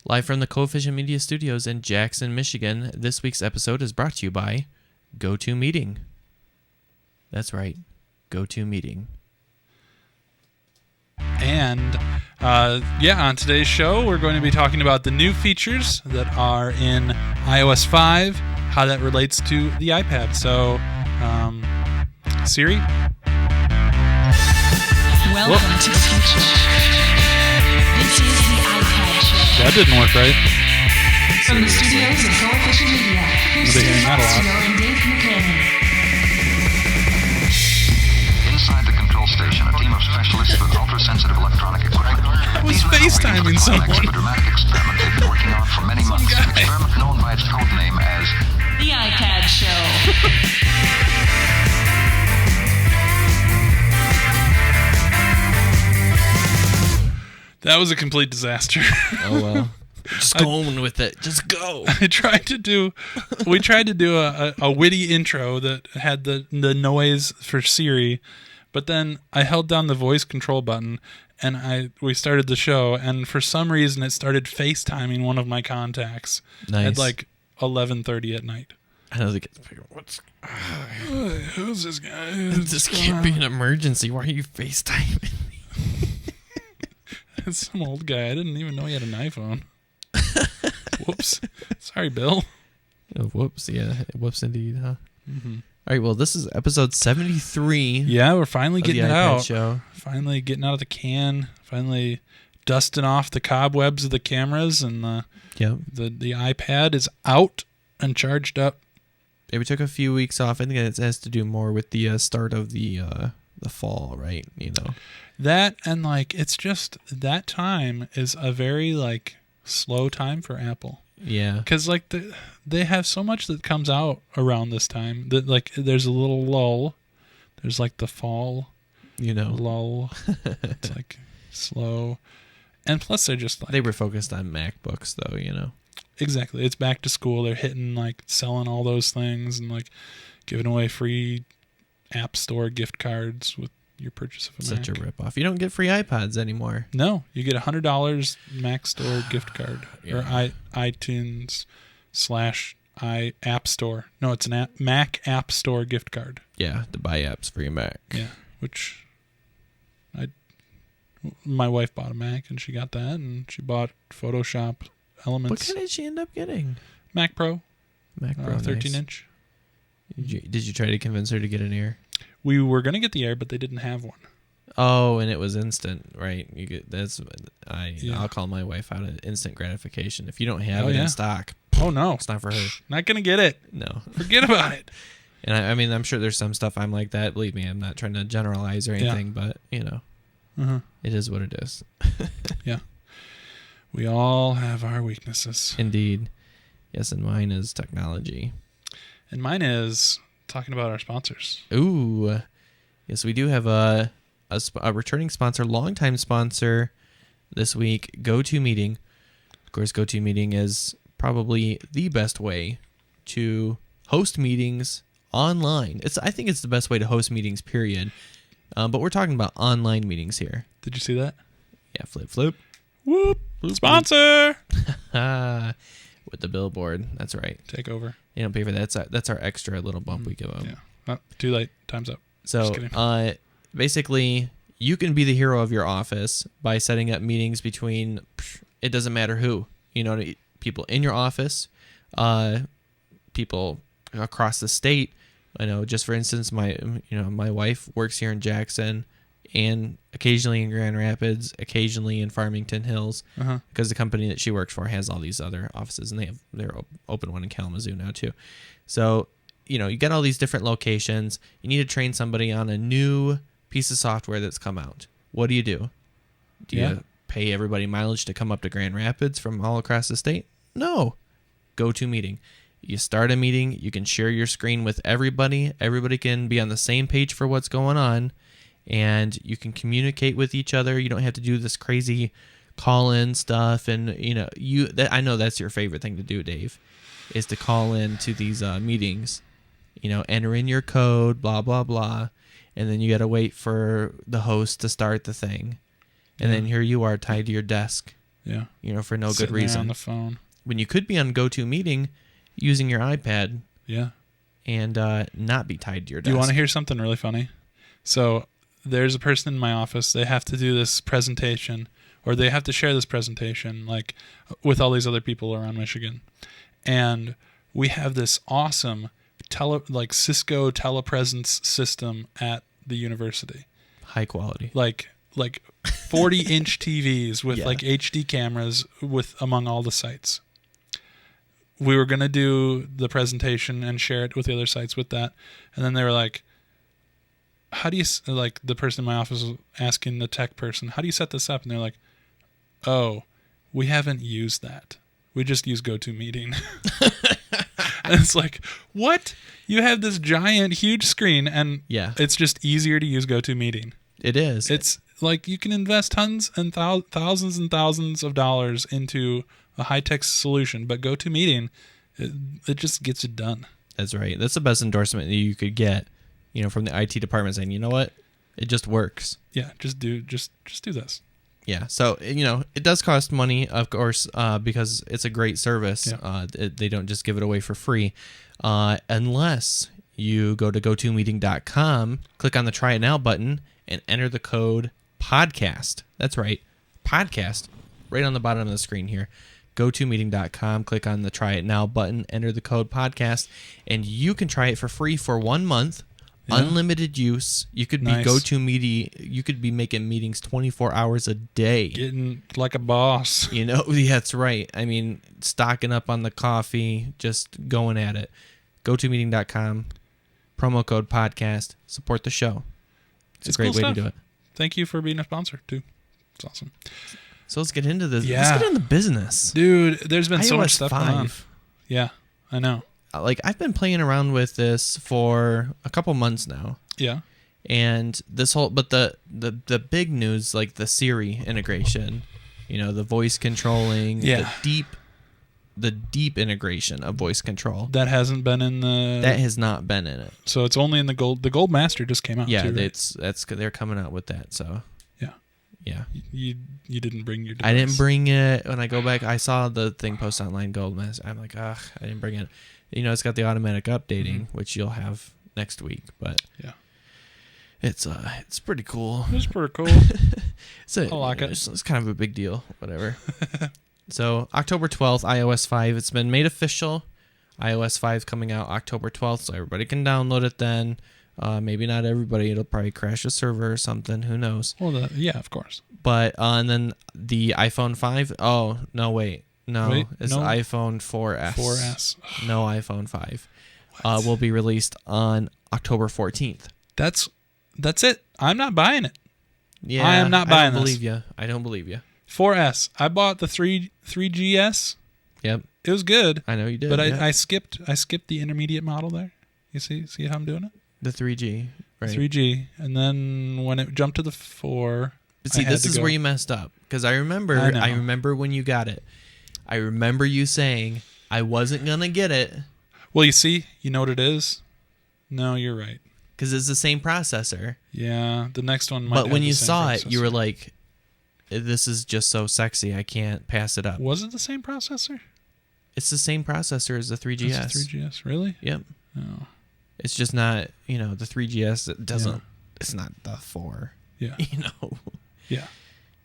Live from the Coefficient Media Studios in Jackson, Michigan, this week's episode is brought to you by GoToMeeting. That's right, GoToMeeting. And on today's show, we're going to be talking about the new features that are in iOS 5, how that relates to the iPad. So, Siri? Welcome to the future. This is the iPad show. That didn't work right. From the studios of Coefficient Media, here's I've been hearing Steve that a lot. Marcio and Dave Buchanan. Inside the control station, a team of specialists with ultra-sensitive electronic equipment. I was These men are FaceTiming waiting for someone. a dramatic experiment they've been working on for many months. An experiment known by its code name as The iPad show. That was a complete disaster. Oh, well. Just go on with it. Just go. We tried to do a witty intro that had the noise for Siri, but then I held down the voice control button and we started the show, and for some reason it started FaceTiming one of my contacts Nice. at like 11:30 at night. I know they get Who's this guy? this can't be an emergency. Why are you FaceTiming? It's some old guy. I didn't even know he had an iPhone. Whoops. Sorry, Bill. Oh, whoops. Yeah. Whoops indeed, huh? Mm-hmm. All right. Well, this is episode 73 Yeah, we're finally of the getting it iPad out. show. Finally getting out of the can. Finally dusting off the cobwebs of the cameras, and Yep. the iPad is out and charged up. Yeah, we took a few weeks off. I think it has to do more with the start of the fall, right? You know. That and like it's just that time is a very like slow time for Apple. Yeah. Because like they have so much that comes out around this time that like there's a little lull. There's like the fall, You know. lull. It's like slow, and plus they're just like They were focused on MacBooks, though. You know. exactly. It's back to school. They're hitting like selling all those things and like giving away free App Store gift cards with your purchase of a Such Mac. a ripoff. You don't get free iPads anymore. No, you get $100 Mac Store gift card or Yeah. iTunes / App Store. No, it's an Mac App Store gift card. Yeah, to buy apps for your Mac. Yeah, which my wife bought a Mac and she got that, and she bought Photoshop What Elements kind did she end up getting? Mac Pro, Mac Pro, 13 nice. inch. Did you try to convince her to get an Air? We were gonna get the Air, but they didn't have one. Oh, and it was instant, right? You get Yeah. I'll call my wife out at instant gratification. If you don't have Oh, it yeah. in stock, Oh no, it's not for her. not gonna get it. No. Forget about it. And I mean, I'm sure there's some stuff I'm like that. Believe me, I'm not trying to generalize or anything, but you know, Uh-huh. it is what it is. We all have our weaknesses, Indeed. Yes, and mine is technology. and mine is talking about our sponsors. Ooh. Yes, we do have a returning sponsor, longtime sponsor this week, GoToMeeting. Of course, GoToMeeting is probably the best way to host meetings online. I think it's the best way to host meetings, period. But we're talking about online meetings here. Did you see that? Yeah, flip. Whoop! Sponsor. With the billboard. That's right. Take over. You don't pay for that. That's our extra little bump we give them. Yeah. Oh, too late. Time's up. So, Just kidding. basically, you can be the hero of your office by setting up meetings between, it doesn't matter who, you know, people in your office, people across the state. I know, just for instance, my wife works here in Jackson and occasionally in Grand Rapids, occasionally in Farmington Hills, Uh-huh. because the company that she works for has all these other offices, and they're open one in Kalamazoo now too. So, you know, you got all these different locations. You need to train somebody on a new piece of software that's come out. What do? Do Yeah. you pay everybody mileage to come up to Grand Rapids from all across the state? No. GoToMeeting. You start a meeting. You can share your screen with everybody. Everybody can be on the same page for what's going on, and you can communicate with each other. You don't have to do this crazy call-in stuff, and you know I know that's your favorite thing to do, Dave, is to call in to these meetings. You know, enter in your code, blah blah blah, and then you got to wait for the host to start the thing, and then here you are tied to your desk. Yeah. for no Sitting good there reason. on the phone. When you could be on GoToMeeting using your iPad Yeah. and not be tied to your desk. Do you want to hear something really funny? So there's a person in my office. They have to do this presentation, or they have to share this presentation, like with all these other people around Michigan. And we have this awesome Cisco telepresence system at the university. High quality. Like 40-inch TVs with Yeah. like HD cameras among all the sites. We were going to do the presentation and share it with the other sites with that. And then they were like, how do you, like the person in my office was asking the tech person, how do you set this up? And they're like, oh, we haven't used that. We just use GoToMeeting. And it's like, what? You have this giant, huge screen, and Yeah. it's just easier to use GoToMeeting. It is. It's like you can invest tons and thousands and thousands of dollars into a high-tech solution, but GoToMeeting, it just gets it done. That's right. That's the best endorsement that you could get, from the IT department saying, you know what? It just works. Yeah, just do this. Yeah. So, it does cost money, of course, because it's a great service. Yeah. They don't just give it away for free. Unless you go to GoToMeeting.com, click on the Try It Now button, and enter the code podcast. That's right. Podcast. Right on the bottom of the screen here. GoToMeeting.com, click on the Try It Now button, enter the code podcast, and you can try it for free for 1 month. Yeah. Unlimited use. You could be Nice. GoToMeeting. You could be making meetings 24 hours a day. Getting like a boss. Yeah, that's right. I mean, stocking up on the coffee, just going at it. GoToMeeting.com, promo code podcast, support the show. It's a great cool way stuff. to do it. Thank you for being a sponsor, too. It's awesome. So let's get into this. Yeah. Let's get into business. Dude, there's been so much iOS stuff going on. 5. Yeah, I know. I've been playing around with this for a couple months now. Yeah. And the big news, like the Siri integration, the voice controlling, Yeah. the deep integration of voice control. That hasn't been in the... That has not been in it. So it's only in the Gold... The Gold Master just came out, Yeah, too, right? they're coming out with that, so... Yeah. Yeah. You didn't bring your device. I didn't bring it. When I go back, I saw the thing post online, Gold Master. I'm like, I didn't bring it. It's got the automatic updating, which you'll have next week, but Yeah. it's pretty cool. It's pretty cool. I like it. It's kind of a big deal. Whatever. So October 12th, iOS 5. It's been made official. iOS 5 coming out October 12th, so everybody can download it then. Maybe not everybody. It'll probably crash a server or something. Who knows? Well, yeah, of course. But and then the iPhone 5. Oh no, wait, no, it's no. iPhone 4S. 4S. No iPhone 5. Will be released on October 14th. That's it. I'm not buying it. Yeah, I am not buying this. I don't believe you. 4S. I bought the 3GS. Yep, It was good, I know you did. but yeah. I skipped the intermediate model there. You see how I'm doing it? The 3G. Right. 3G, and then when it jumped to the 4, But see, I had this to is go. where you messed up, because I I remember know. when you got it. I remember you saying I wasn't gonna get it Well, you see, you know what it is. No, you're right. because it's the same processor. Yeah, the next one might But have when the you same saw it, you were processor. like, "This is just so sexy. I can't pass it up." Was it the same processor? It's the same processor as the 3GS. It's a 3GS, really? Yep. Oh, It's just not, the 3GS. It doesn't. Yeah. It's not the 4. yeah, yeah,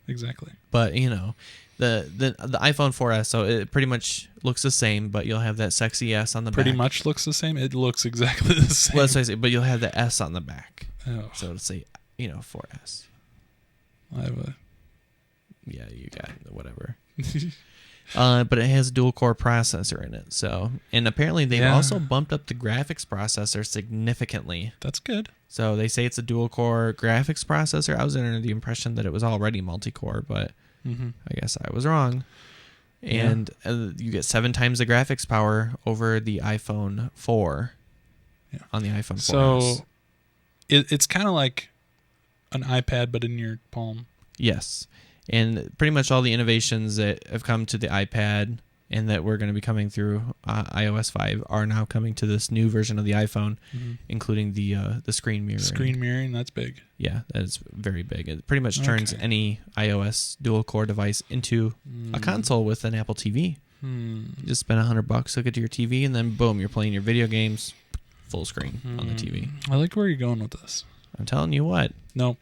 exactly. But the iPhone 4S. So it pretty much looks the same, but you'll have that sexy S on the Pretty back. much looks the same. It looks exactly the same. Well, that's what I say. But you'll have the S on the back. Oh, So it'll say, 4S. I have a. Yeah, you got whatever. But it has a dual core processor in it. So, and apparently they've Yeah. also bumped up the graphics processor significantly. That's good. So they say it's a dual core graphics processor. I was under the impression that it was already multi-core, but Mm-hmm. I guess I was wrong. And you get 7 times the graphics power over the iPhone 4 on the iPhone 4S. So it's kind of like an iPad, but in your palm. Yes. And pretty much all the innovations that have come to the iPad and that we're going to be coming through iOS 5 are now coming to this new version of the iPhone, including the screen mirroring. Screen mirroring, that's big. Yeah, that is very big. It pretty much turns any iOS dual-core device into a console with an Apple TV. You just spend $100, hook it to your TV, and then boom, you're playing your video games full screen on the TV. I like where you're going with this. I'm telling you what. Nope.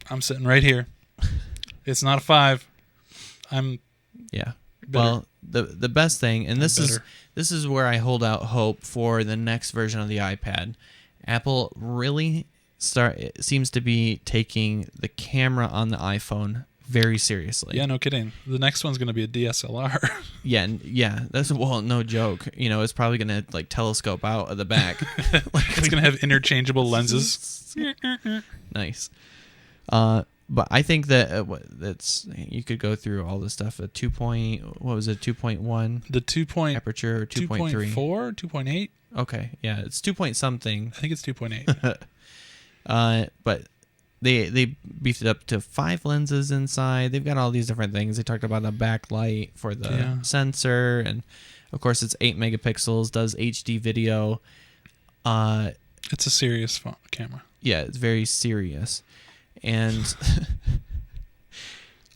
I'm sitting right here. It's not a 5. I'm Yeah. bitter. Well, the best thing, and this is where I hold out hope for the next version of the iPad. Apple really seems to be taking the camera on the iPhone very seriously. Yeah, no kidding. The next one's going to be a DSLR. Yeah, that's no joke. It's probably gonna like telescope out of the back. It's going to have interchangeable lenses. Nice. But I think that that's you could go through all this stuff at 2.1 The 2. aperture or 2.3 2.4, 2.8. Okay, yeah, it's 2 point something. I think it's 2.8. But they beefed it up to 5 lenses inside. They've got all these different things. They talked about a backlight for the sensor, and of course it's 8 megapixels, does HD video. It's a serious camera. Yeah, it's very serious. And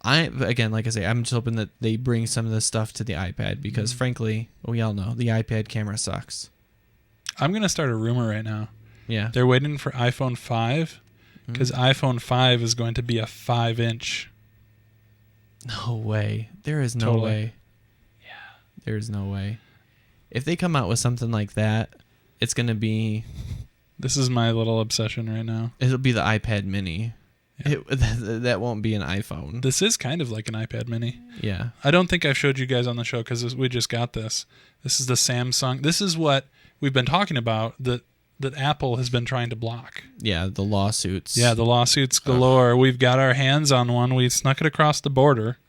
again, like I say, I'm just hoping that they bring some of this stuff to the iPad because frankly, we all know the iPad camera sucks. I'm going to start a rumor right now. Yeah. They're waiting for iPhone 5 because iPhone 5 is going to be a 5-inch. No way. There is no Totally. way. Yeah. There is no way. If they come out with something like that, it's going to be... This is my little obsession right now. It'll be the iPad mini. Yeah. That won't be an iPhone. This is kind of like an iPad mini. Yeah. I don't think I've showed you guys on the show because we just got this. This is the Samsung. This is what we've been talking about that Apple has been trying to block. Yeah, the lawsuits. Yeah, the lawsuits galore. We've got our hands on one. We snuck it across the border.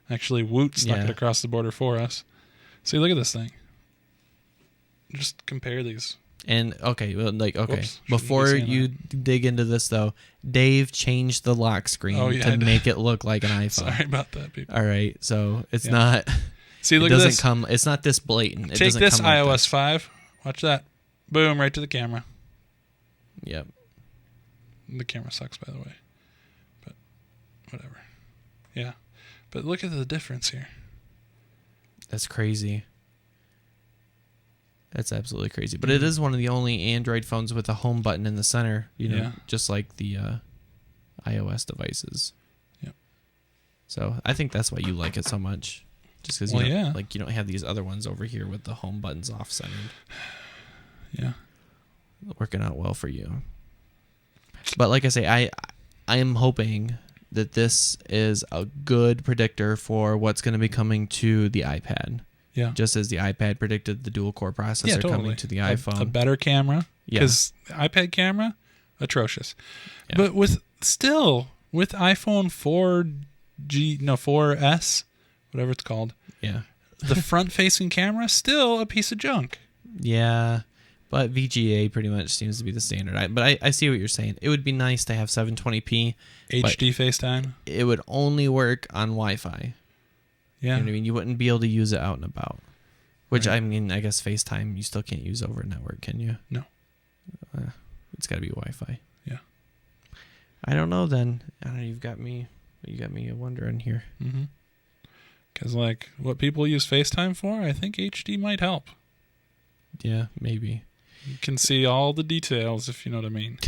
Actually, Woot snuck it across the border for us. See, look at this thing. Just compare these. And Whoops, before shouldn't be you dig into this though, Dave changed the lock screen to make it look like an iPhone. Sorry about that, people. All right, so it's not. See, look it at doesn't this. come. It's not this blatant. It Take doesn't this come like iOS this. 5. Watch that. Boom, right to the camera. Yep. The camera sucks, by the way. But whatever. Yeah. But look at the difference here. That's crazy. That's absolutely crazy. But it is one of the only Android phones with a home button in the center, just like the iOS devices. Yep. So I think that's why you like it so much. Just because you don't have these other ones over here with the home buttons off-centered. Yeah. Working out well for you. But like I say, I am hoping that this is a good predictor for what's going to be coming to the iPad. Yeah. Just as the iPad predicted the dual-core processor coming to the iPhone. A better camera. Because iPad camera, atrocious. Yeah. But with iPhone 4S, whatever it's called, the front-facing camera, still a piece of junk. Yeah. But VGA pretty much seems to be the standard. But I see what you're saying. It would be nice to have 720p. HD FaceTime. It would only work on Wi-Fi. Yeah. You know what I mean? You wouldn't be able to use it out and about. Which, I mean, I guess FaceTime you still can't use over network, can you? No. It's got to be Wi-Fi. Yeah. I don't know then. I don't know, you got me wondering here. Mm-hmm. Because, what people use FaceTime for, I think HD might help. Yeah, maybe. You can see all the details, if you know what I mean.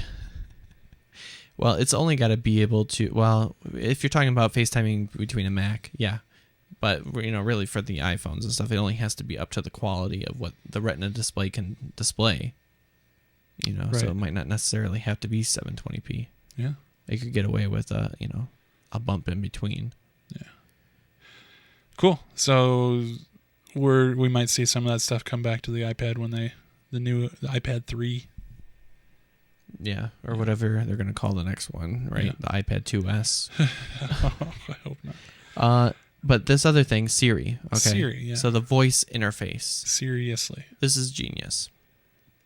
Well, it's only got to be able to... Well, if you're talking about FaceTiming between a Mac, yeah. But, really for the iPhones and stuff, it only has to be up to the quality of what the Retina display can display. Right. So it might not necessarily have to be 720p. Yeah. They could get away with a bump in between. Yeah. Cool. So we might see some of that stuff come back to the iPad when the iPad 3. Yeah, or whatever they're going to call the next one, right? Yeah. The iPad 2S. I hope not. But this other thing, Siri. Okay. Siri, yeah. So the voice interface. Seriously. This is genius.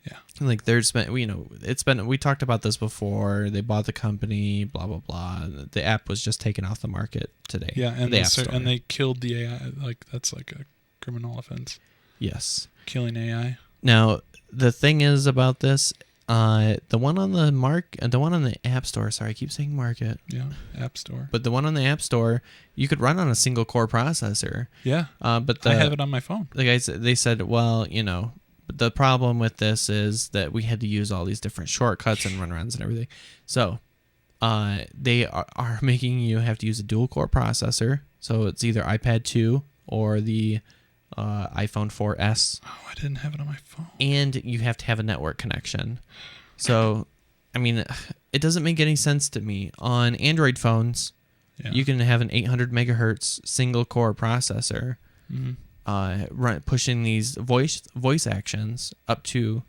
Yeah. There's been, we talked about this before. They bought the company, blah, blah, blah. The app was just taken off the market today. Yeah, and the App Store. and they killed the AI. That's criminal offense. Yes. Killing AI. Now, the thing is about this, the one on the App Store. Sorry, I keep saying market. Yeah, App Store. But the one on the App Store, you could run on a single core processor. Yeah, But I have it on my phone. The guys, they said, well, but the problem with this is that we had to use all these different shortcuts and runarounds and everything. So, they are making you have to use a dual core processor. So it's either iPad 2 or the iPhone 4S. Oh, I didn't have it on my phone. And you have to have a network connection. So, I mean, it doesn't make any sense to me. On Android phones, you can have an 800 megahertz single core processor, pushing these voice actions up to,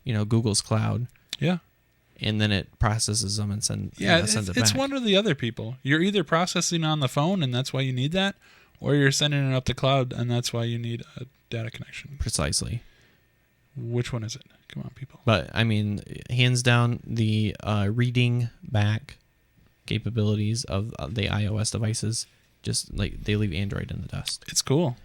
Google's cloud. Yeah. And then it processes them and sends it back. It's one or the other, people. You're either processing on the phone, and that's why you need that, or you're sending it up the cloud, and that's why you need a data connection. Precisely. Which one is it? Come on, people. But, I mean, hands down, the reading back capabilities of the iOS devices, just like they leave Android in the dust. It's cool.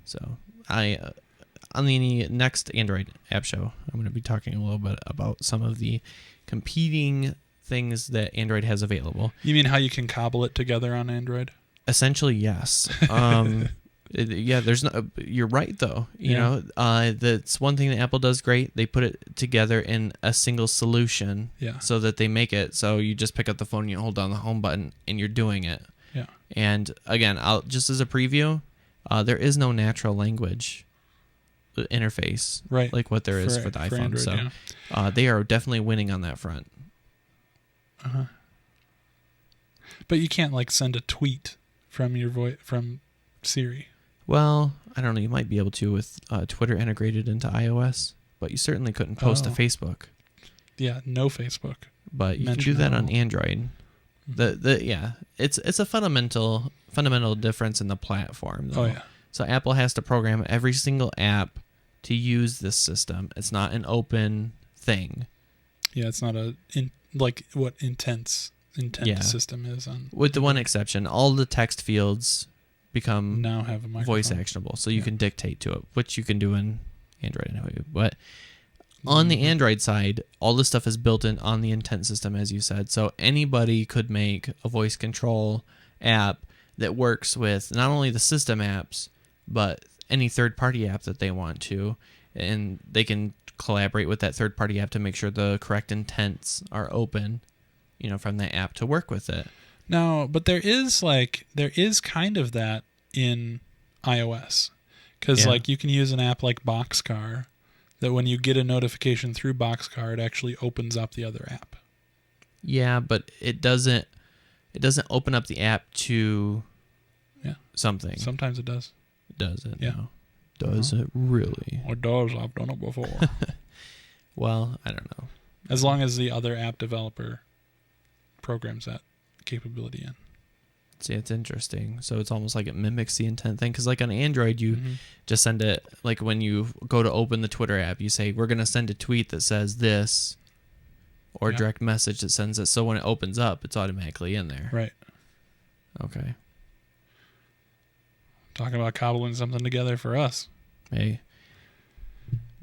So, on the next Android app show, I'm going to be talking a little bit about some of the competing things that Android has available. You mean how you can cobble it together on Android? Essentially, yes. There's no. You're right, though. That's one thing that Apple does great. They put it together in a single solution. Yeah. So that they make it so you just pick up the phone, you hold down the home button, and you're doing it. Yeah. And again, just as a preview, there is no natural language interface, right? Like what there is for the iPhone. Android, so they are definitely winning on that front. But you can't send a tweet from your from Siri. Well, I don't know. You might be able to with Twitter integrated into iOS, but you certainly couldn't post to Facebook. Yeah, no Facebook. But you can do that on Android. It's a fundamental difference in the platform, though. Oh yeah. So Apple has to program every single app to use this system. It's not an open thing. Yeah, it's not what intent system is on. With the one exception, all the text fields become now have a microphone. Voice actionable, so you can dictate to it, which you can do in Android anyway. But on the Android side, all this stuff is built in on the intent system, as you said. So anybody could make a voice control app that works with not only the system apps, but any third-party app that they want to, and they can collaborate with that third-party app to make sure the correct intents are open, from that app to work with it. No, but there is kind of that in iOS, because you can use an app like Boxcar that when you get a notification through Boxcar, it actually opens up the other app. Yeah, but it doesn't open up the app to something. Sometimes it does. Does it? Yeah. No. Does it really? It does. I've done it before. Well, I don't know. As long as the other app developer programs that capability in. See, it's interesting. So it's almost like it mimics the intent thing. Because like on Android, you just send it, like when you go to open the Twitter app, you say, we're going to send a tweet that says this, or direct message that sends it. So when it opens up, it's automatically in there. Right. Okay. Talking about cobbling something together for us. Hey.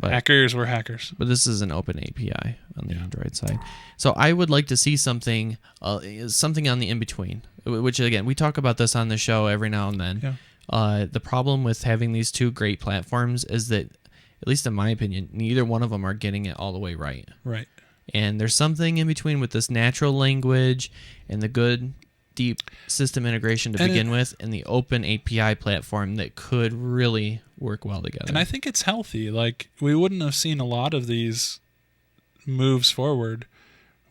But, hackers, we're hackers. But this is an open API on the Android side. So I would like to see something on the in-between, which, again, we talk about this on the show every now and then. Yeah. The problem with having these two great platforms is that, at least in my opinion, neither one of them are getting it all the way right. Right. And there's something in between with this natural language and the good, deep system integration to begin with, and the open API platform that could really work well together. And I think it's healthy. We wouldn't have seen a lot of these moves forward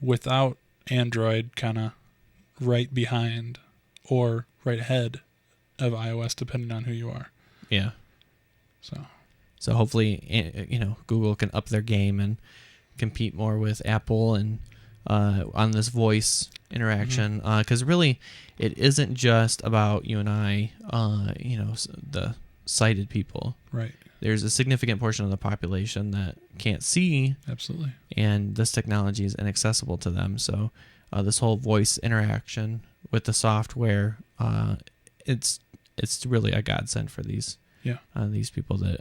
without Android kind of right behind or right ahead of iOS, depending on who you are. Yeah. So hopefully, Google can up their game and compete more with Apple and on this voice interaction, because really it isn't just about you and I, the sighted people. Right. There's a significant portion of the population that can't see. Absolutely. And this technology is inaccessible to them. So this whole voice interaction with the software, it's really a godsend for these Yeah. These people that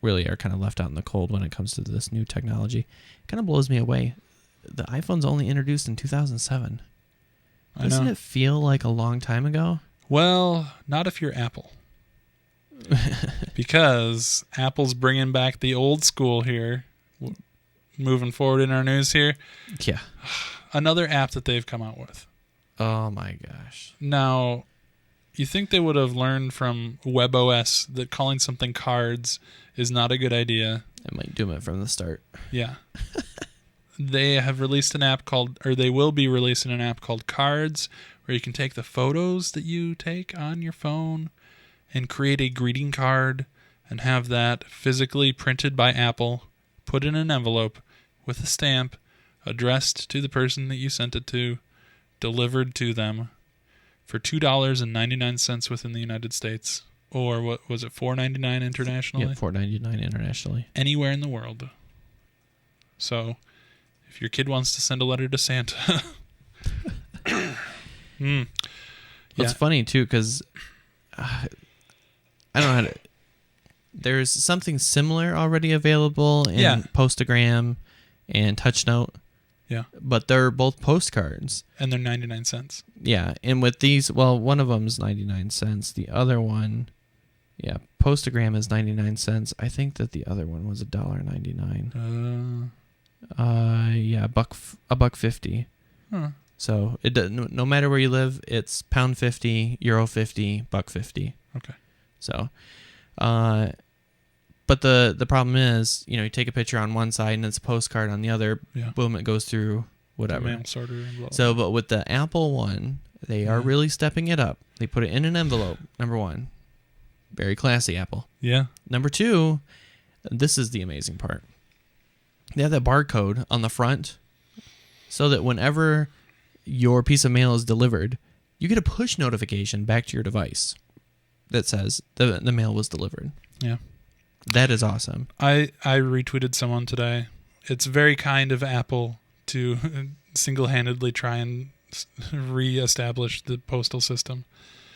really are kind of left out in the cold when it comes to this new technology. It kind of blows me away. The iPhone's only introduced in 2007. Doesn't it feel like a long time ago? Well, not if you're Apple. Because Apple's bringing back the old school here. Moving forward in our news here. Yeah. Another app that they've come out with. Oh my gosh. Now, you think they would have learned from WebOS that calling something cards is not a good idea. I might doom it from the start. Yeah. They have released an app called, or they will be releasing an app called Cards, where you can take the photos that you take on your phone and create a greeting card and have that physically printed by Apple, put in an envelope with a stamp, addressed to the person that you sent it to, delivered to them for $2.99 within the United States. Or what was it, $4.99 internationally? Yeah, $4.99 internationally. Anywhere in the world. So, if your kid wants to send a letter to Santa. It's funny, too, because I don't know how to... There's something similar already available in Postagram and TouchNote. Yeah. But they're both postcards. And they're 99 cents. Yeah. And with these, well, one of them is 99 cents. The other one, yeah, Postagram is 99 cents. I think that the other one was $1.99. Yeah, $1.50. Huh. So it no matter where you live, it's £1.50, €1.50, $1.50. Okay. So, but the problem is, you take a picture on one side and it's a postcard on the other. Yeah. Boom, it goes through whatever. Mail sorter and blah, So, but with the Apple one, they are really stepping it up. They put it in an envelope. Number one, very classy, Apple. Yeah. Number two, this is the amazing part. They have that barcode on the front, so that whenever your piece of mail is delivered, you get a push notification back to your device that says the mail was delivered. Yeah. That is awesome. I retweeted someone today. It's very kind of Apple to single-handedly try and re-establish the postal system.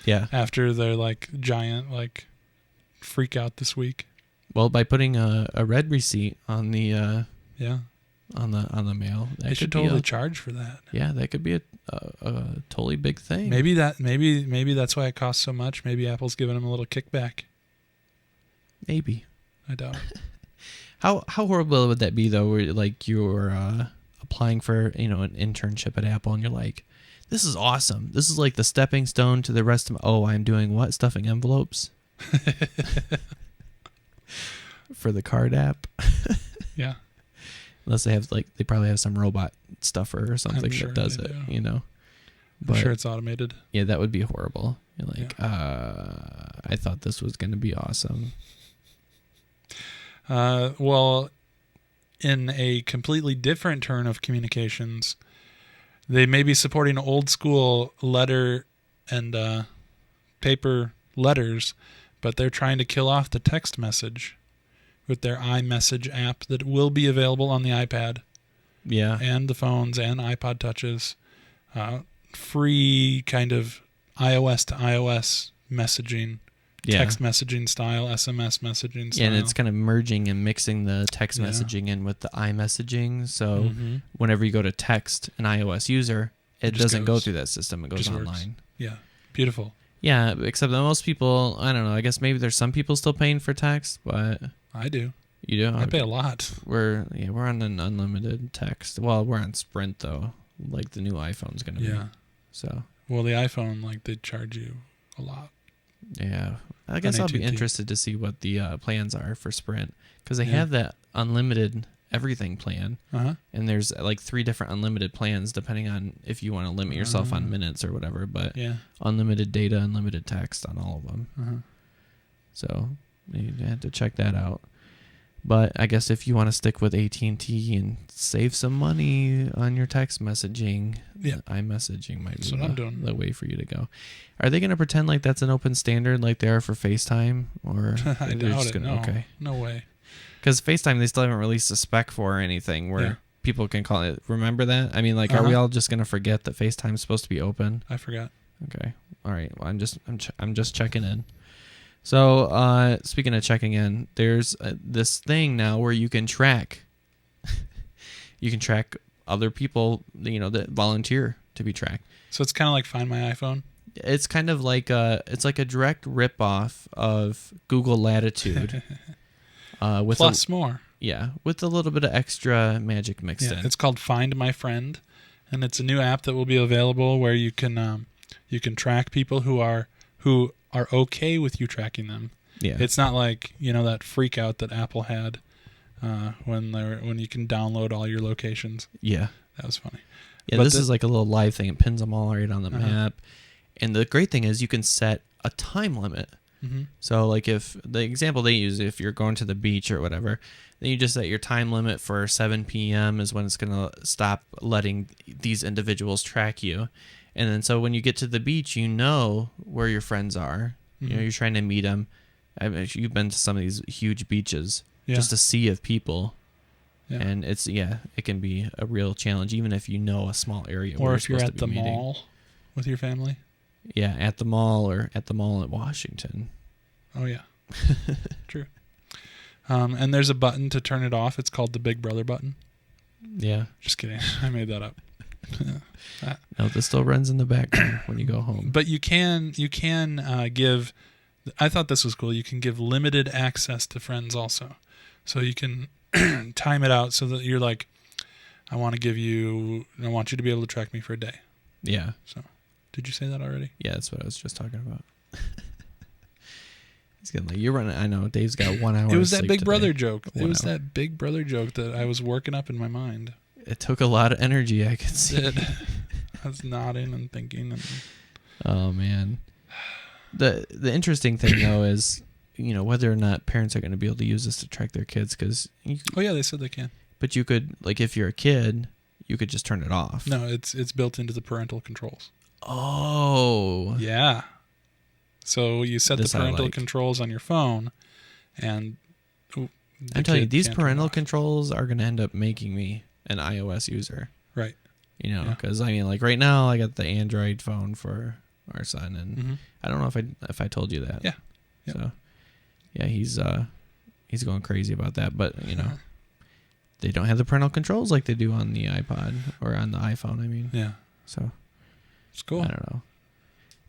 Yeah. After their giant freak out this week. Well, by putting a red receipt on the on the mail, they should totally charge for that. Yeah, that could be a totally big thing. Maybe that's why it costs so much. Maybe Apple's giving them a little kickback. Maybe. I doubt. How horrible would that be though? Where you're applying for an internship at Apple and you're like, this is awesome. This is like the stepping stone to the rest of I'm doing what? Stuffing envelopes for the card app. Yeah. Unless they have they probably have some robot stuffer or something sure that does they it. do. But, I'm sure it's automated. Yeah, that would be horrible. You're like, I thought this was going to be awesome. Well, in a completely different turn of communications, they may be supporting old school letter and paper letters, but they're trying to kill off the text message with their iMessage app that will be available on the iPad. Yeah. And the phones and iPod touches. Free kind of iOS to iOS messaging. Yeah. Text messaging style, SMS messaging style. Yeah, and it's kind of merging and mixing the text messaging in with the iMessaging. So whenever you go to text an iOS user, it doesn't go through that system. It goes online. Works. Yeah. Beautiful. Yeah, except that most people, I don't know, I guess maybe there's some people still paying for text, but... I do. You do? I pay a lot. We're on an unlimited text. Well, we're on Sprint, though. Like the new iPhone's going to be. So. Well, the iPhone, they charge you a lot. Yeah. I guess I'll be interested to see what the plans are for Sprint. Because they have that unlimited everything plan. Uh-huh. And there's 3 different unlimited plans depending on if you want to limit yourself on minutes or whatever. But unlimited data, unlimited text on all of them. Uh-huh. So you have to check that out. But I guess if you want to stick with AT&T and save some money on your text messaging, iMessaging might be the way for you to go. Are they going to pretend like that's an open standard like they are for FaceTime? Or I doubt it. No. Okay. No way. Because FaceTime, they still haven't released a spec for or anything where people can call it. Remember that? I mean, are we all just going to forget that FaceTime's supposed to be open? I forgot. Okay. All right. Well, I'm just checking in. So, speaking of checking in, there's this thing now where you can track. You can track other people, that volunteer to be tracked. So it's kind of like Find My iPhone. It's kind of like a direct ripoff of Google Latitude, with Plus more. with a little bit of extra magic mixed in. It's called Find My Friend, and it's a new app that will be available where you can track people who are okay with you tracking them. Yeah, It's not like that freak out that Apple had when you can download all your locations. Yeah, That was funny. yeah. But This is like a little live thing. It pins them all right on the map, and the great thing is you can set a time limit. Mm-hmm. So, like, if the example they use, if you're going to the beach or whatever, then you just set your time limit for 7 p.m. is when it's going to stop letting these individuals track you. And then so when you get to the beach, you know where your friends are. Mm-hmm. You're trying to meet them. You've been to some of these huge beaches, just a sea of people. Yeah. And it can be a real challenge, even if you know a small area. Or where if you're supposed at to the be meeting. mall with your family. Yeah, at the mall or at the mall in Washington. Oh, yeah. True. And there's a button to turn it off. It's called the Big Brother button. Yeah. Just kidding. I made that up. No, this still runs in the background when you go home. But you can give. I thought this was cool. You can give limited access to friends also, so you can time it out so that you're like, I want you to be able to track me for a day. Yeah. So, did you say that already? Yeah, that's what I was just talking about. He's getting like, you're running. I know Dave's got 1 hour. It was that sleep Big today. Brother joke. It 1 was hour. that Big Brother joke that I was working up in my mind. It took a lot of energy. I could see. I was nodding and thinking. Oh man. The interesting thing though is, whether or not parents are going to be able to use this to track their kids, because. Oh yeah, they said they can. But you could, like, if you're a kid, you could just turn it off. No, it's built into the parental controls. Oh. Yeah. So you set This the I parental like. controls on your phone, and I'm telling you, these can't turn it parental off. controls are going to end up making me an iOS user. Right. Because like right now I got the Android phone for our son, and I don't know if I told you that. Yeah. Yep. So, yeah, he's going crazy about that, but they don't have the parental controls like they do on the iPod or on the iPhone. I mean. Yeah. So. It's cool. I don't know,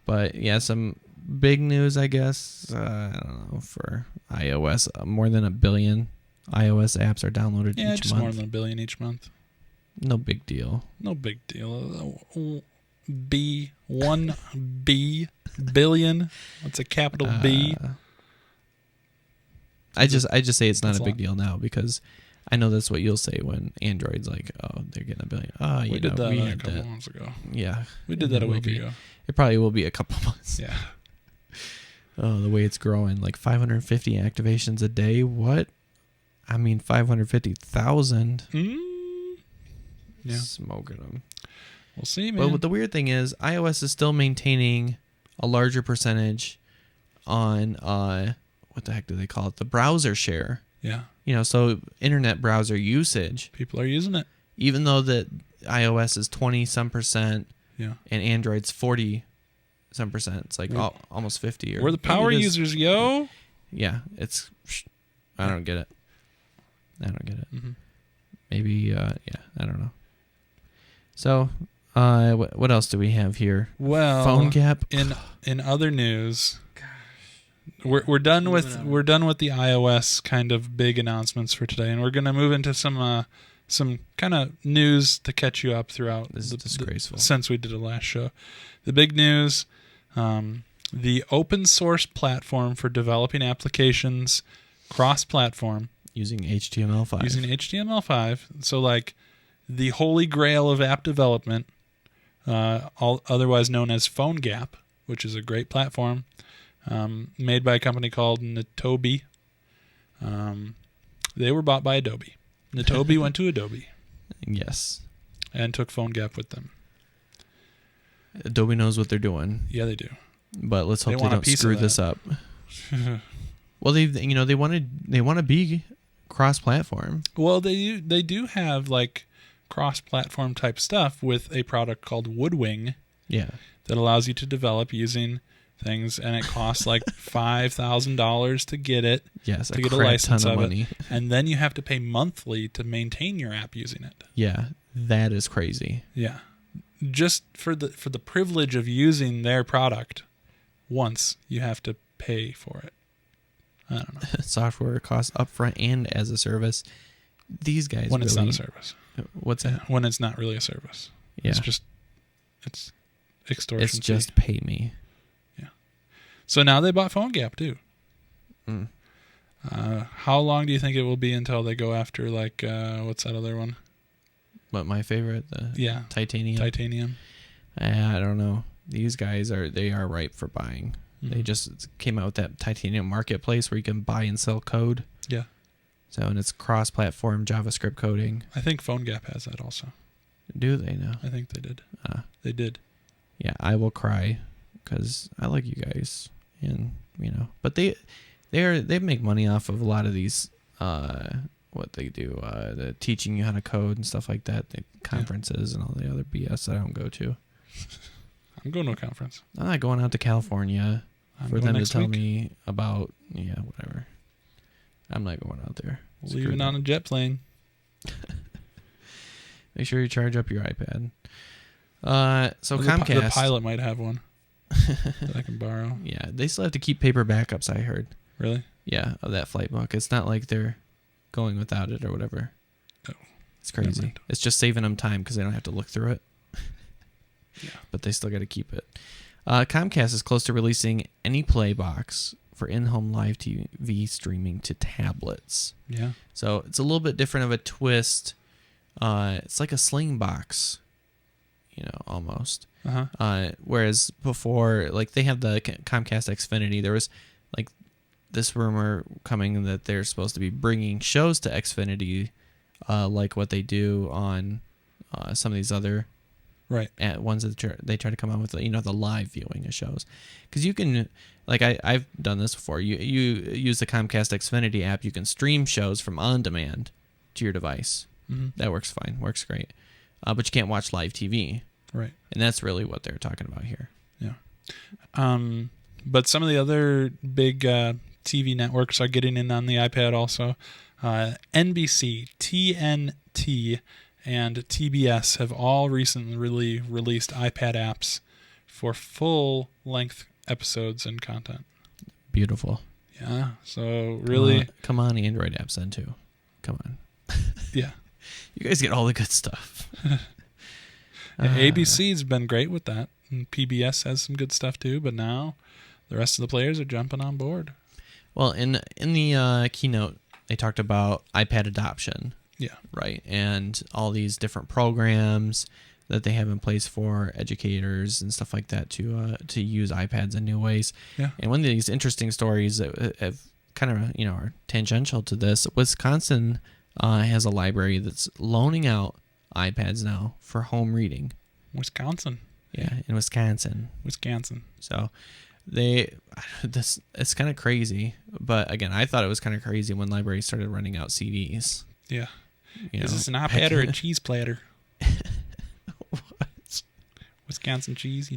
but yeah, some big news, I guess. I don't know, for iOS, more than 1 billion iOS apps are downloaded Yeah, each just month. more than 1 billion each month. No big deal. No big deal. 1 billion. That's a capital B. I just say it's not That's a a big lot. deal now, because I know that's what you'll say when Android's like, oh, they're getting 1 billion. Oh, We did that we a had couple that. months ago. Yeah, We did that a will week be. ago. It probably will be a couple months. Yeah. Oh, the way it's growing, like 550 activations a day. What? I mean, 550,000. Yeah. Smoking them. We'll see, man. But the weird thing is, iOS is still maintaining a larger percentage on what the heck do they call it? The browser share. Yeah. So internet browser usage. People are using it. Even though that iOS is 20-some%, Yeah. and Android's 40-some%. It's like Yep. almost 50. Or We're the maybe power it is- users, yo. Yeah, it's. I don't get it. Mm-hmm. Maybe, I don't know. So, what else do we have here? Well, Phone gap. in other news, we're done with the iOS kind of big announcements for today, and we're gonna move into some kind of news to catch you up throughout. This is disgraceful. Since we did a last show, the big news, the open source platform for developing applications, cross-platform. Using HTML5. Using HTML5. So, like, the holy grail of app development, otherwise known as PhoneGap, which is a great platform, made by a company called Nitobi. They were bought by Adobe. Nitobi went to Adobe Yes. and took PhoneGap with them. Adobe knows what they're doing, Yeah, they do. but let's hope they want a don't piece of screw that. this up. Well, they want to be cross-platform. Well, they do have, like, cross-platform type stuff with a product called Woodwing Yeah. that allows you to develop using things, and it costs like $5,000 to get it. Yes, to a get a crap license ton of of money. it, and then you have to pay monthly to maintain your app using it. Yeah, that is crazy. Yeah, just for the privilege of using their product, once you have to pay for it. I don't know. Software costs upfront and as a service. These guys When it's really, not a service. What's that? When it's not really a service. Yeah. It's extortion. It's fee. just pay me. So now they bought PhoneGap too. Mm. How long do you think it will be until they go after like what's that other one? But my favorite, the Titanium. Titanium. I don't know. These guys are ripe for buying. Mm-hmm. They just came out with that Titanium marketplace where you can buy and sell code. Yeah. So, and it's cross-platform JavaScript coding. I think PhoneGap has that also. Do they now? I think they did. They did. Yeah, I will cry because I like you guys, and but they make money off of a lot of these what they do, the teaching you how to code and stuff like that, the conferences and all the other BS that I don't go to. I'm going to a conference. I'm not going out to California I'm for going them to next tell week. me about whatever. I'm not going out there. Screw Leaving that. on a jet plane. Make sure you charge up your iPad. So The Comcast, pilot might have one that I can borrow. yeah, they still have to keep paper backups. I heard. Really? Yeah, of that flight book. It's not like they're going without it or whatever. Oh, It's never crazy. mind. It's just saving them time because they don't have to look through it. Yeah. But they still got to keep it. Comcast is close to releasing any play box for in-home live TV streaming to tablets. Yeah. So it's a little bit different of a twist. It's like a Sling box, almost. Uh-huh. Whereas before, like they have the Comcast Xfinity, there was like this rumor coming that they're supposed to be bringing shows to Xfinity, like what they do on some of these other Right. ones that they try to come out with, the live viewing of shows. Because you can, like I've done this before. You use the Comcast Xfinity app. You can stream shows from on demand to your device. Mm-hmm. That works fine. Works great. But you can't watch live TV. Right. And that's really what they're talking about here. Yeah. But some of the other big TV networks are getting in on the iPad also. NBC, TNT, and TBS have all recently released iPad apps for full-length episodes and content. Beautiful. Yeah. So really, come on Android apps then too. Come on. yeah. You guys get all the good stuff. ABC's been great with that. And PBS has some good stuff too, but now the rest of the players are jumping on board. Well, in the keynote, they talked about iPad adoption. Yeah. Right. And all these different programs that they have in place for educators and stuff like that to use iPads in new ways. Yeah. And one of these interesting stories that have kind of, are tangential to this, Wisconsin has a library that's loaning out iPads now for home reading. Wisconsin. Yeah, in Wisconsin. So it's kind of crazy, but again, I thought it was kind of crazy when libraries started running out CDs. Yeah. You Is know, this an iPad or a cheese platter? What? Wisconsin cheese,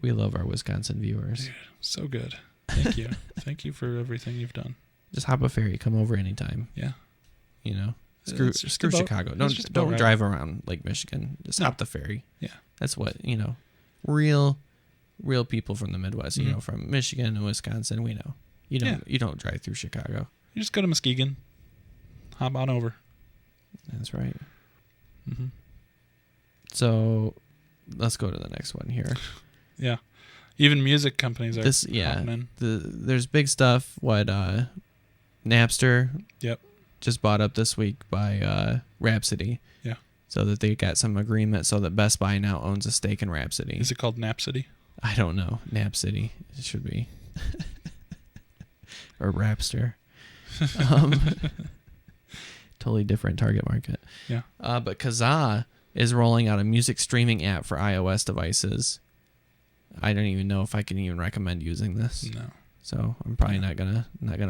We love our Wisconsin viewers. Dude, so good. Thank you. Thank you for everything you've done. Just hop a ferry, come over anytime. Yeah. Screw It's just screw about- Chicago. it's just about Don't right. drive around Lake Michigan. Just No. hop the ferry. Yeah. That's what real people from the Midwest. Mhm. From Michigan and Wisconsin. We know. You don't drive through Chicago. You just go to Muskegon. Hop on over. That's right. Mm-hmm. So let's go to the next one here. Yeah. Even music companies are hopping in. There's big stuff. What Napster Yep. just bought up this week by Rhapsody. Yeah. So that they got some agreement so that Best Buy now owns a stake in Rhapsody. Is it called Napsody? I don't know. Napsody. It should be. Or Rapster. Totally different target market. Yeah. But Kazaa is rolling out a music streaming app for iOS devices. I don't even know if I can even recommend using this. No. So I'm probably not gonna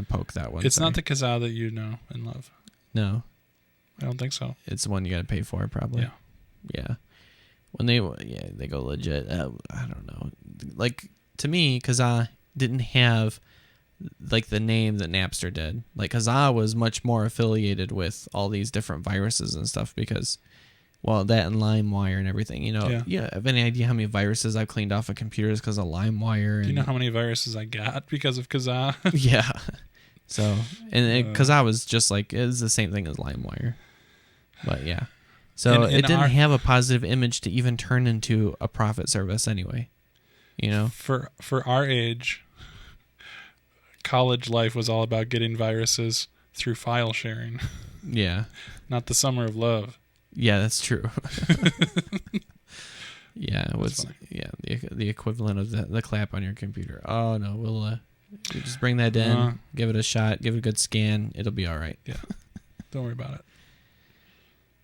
poke that one. It's Sorry. not the Kazaa that you know and love. No. I don't think so. It's the one you gotta pay for probably. Yeah. Yeah. When they go legit. I don't know. Like to me, Kazaa didn't have like the name that Napster did. Like Kazaa was much more affiliated with all these different viruses and stuff because, well, that and LimeWire and everything. You know, Yeah. have any idea how many viruses I've cleaned off of computers because of LimeWire? Do you know how many viruses I got because of Kazaa? Yeah. So, and Kazaa was just like, it was the same thing as LimeWire. But yeah. So In it didn't our- have a positive image to even turn into a profit service anyway. You know? For our age, college life was all about getting viruses through file sharing, Yeah. not the summer of love. Yeah, that's true. Yeah, it was funny. the equivalent of the clap on your computer. Oh no, we'll you just bring that in, give it a shot, give it a good scan, it'll be all right. Yeah. Don't worry about it.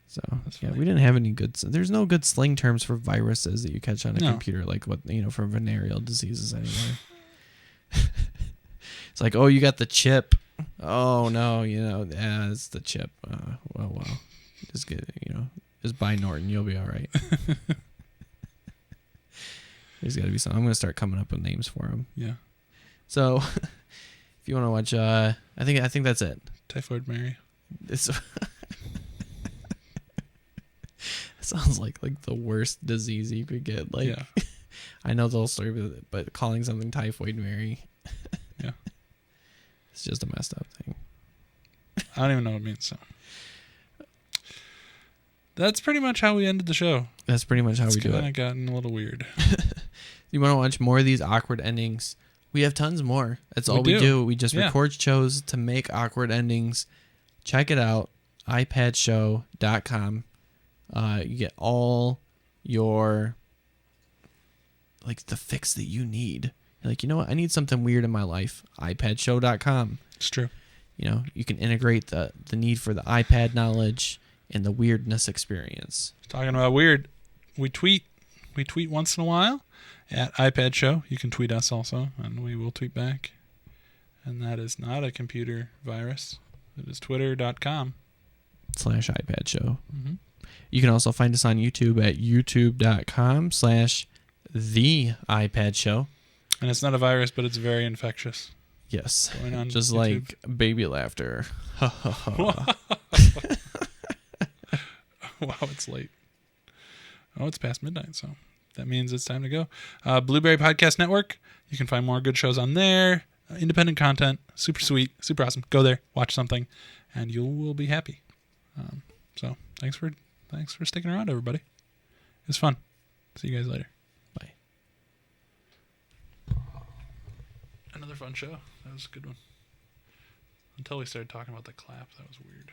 So That's yeah, funny. we didn't have any good. There's no good slang terms for viruses that you catch on a No. computer, like what for venereal diseases anyway. It's like, oh, you got the chip. Oh no, it's the chip. Well, just get just buy Norton, you'll be all right. There's got to be some. I'm gonna start coming up with names for them. Yeah. So, if you want to watch, I think that's it. Typhoid Mary. This sounds like the worst disease you could get. Like, Yeah. I know the whole story with it, but calling something Typhoid Mary, Yeah. it's just a messed up thing. I don't even know what it means. So that's pretty much how we ended the show. That's pretty much how It's we do kind it. of gotten a little weird. You want to watch more of these awkward endings? We have tons more. That's all we do. do. We just Yeah. record shows to make awkward endings. Check it out, iPadshow.com. You get all your the fix that you need. You're like, you know what? I need something weird in my life. iPadshow.com. It's true. You can integrate the need for the iPad knowledge and the weirdness experience. Talking about weird, we tweet once in a while at iPad Show. You can tweet us also, and we will tweet back. And that is not a computer virus. It is twitter.com. /iPad show. Mm-hmm. You can also find us on YouTube at youtube.com/the iPad show. And it's not a virus, but it's very infectious. Yes. Going on Just YouTube. like baby laughter. Wow, it's late. Oh, it's past midnight, so that means it's time to go. Blueberry Podcast Network. You can find more good shows on there. Independent content. Super sweet. Super awesome. Go there. Watch something. And you will be happy. So thanks for sticking around, everybody. It was fun. See you guys later. Bye. Another fun show. That was a good one. Until we started talking about the clap. That was weird.